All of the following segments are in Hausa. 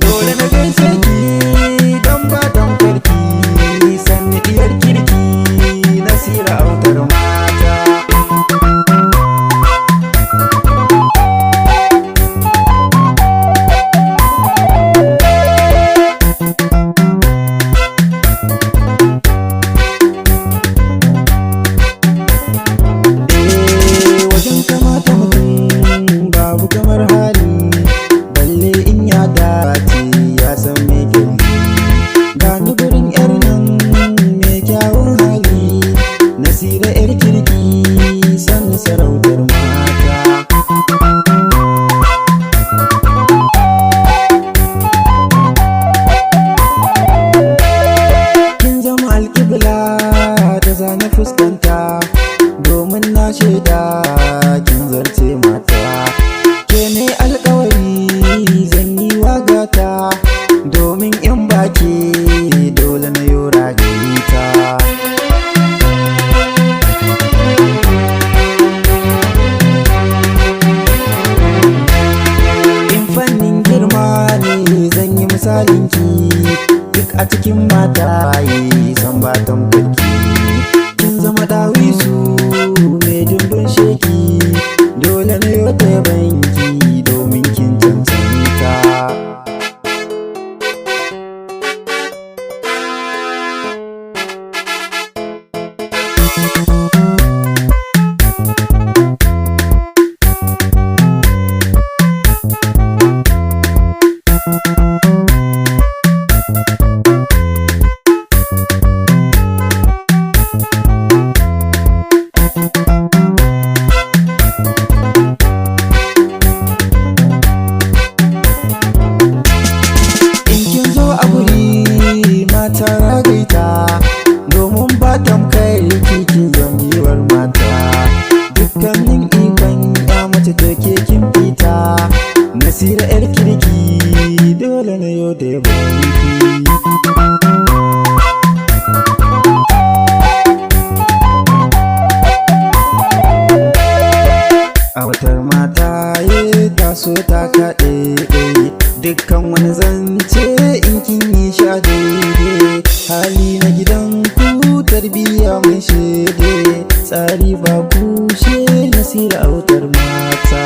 Dole na gaishe ki don ba don karki, sanni diyar kirki Nasira autar mata. Wajen kamata mutum babu kamar hali, balle in ya dace ya san me gani. Gani gurin yar nan mai kyawun hali, Nasira yar kirki sanni sarautar mata. Kin zama alƙibla da zana fuskanta, domin na shaida kin zarce mata. Ke ne alƙawari zan yi wagata, domin in baki dole na yi ragayita. In fannin girma ne zan yi misalinki, duk a cikin mataye san batan kulki. Kin zama dawisu mai dimbin sheki, dole na yi ta banki domin kin cancanta. Mata ragaita domin ba tamkar kikin zamiwar mata, dukkanin ikon ya mace take kin fita. Nasira yar kirki dole na yau da banki. A watar mata ye taso ta kaɗe dukkan wani zance in kin yi sha daidai. Hali na gidan ku tarbiyya mai shede, tsari ba kushe Nasira autar mata.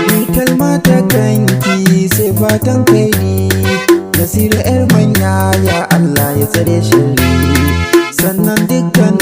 Ni kalma ta kanki sai fatan kairi, Nasira yar manya ya Allah ya tsare shiri, sannan dukkan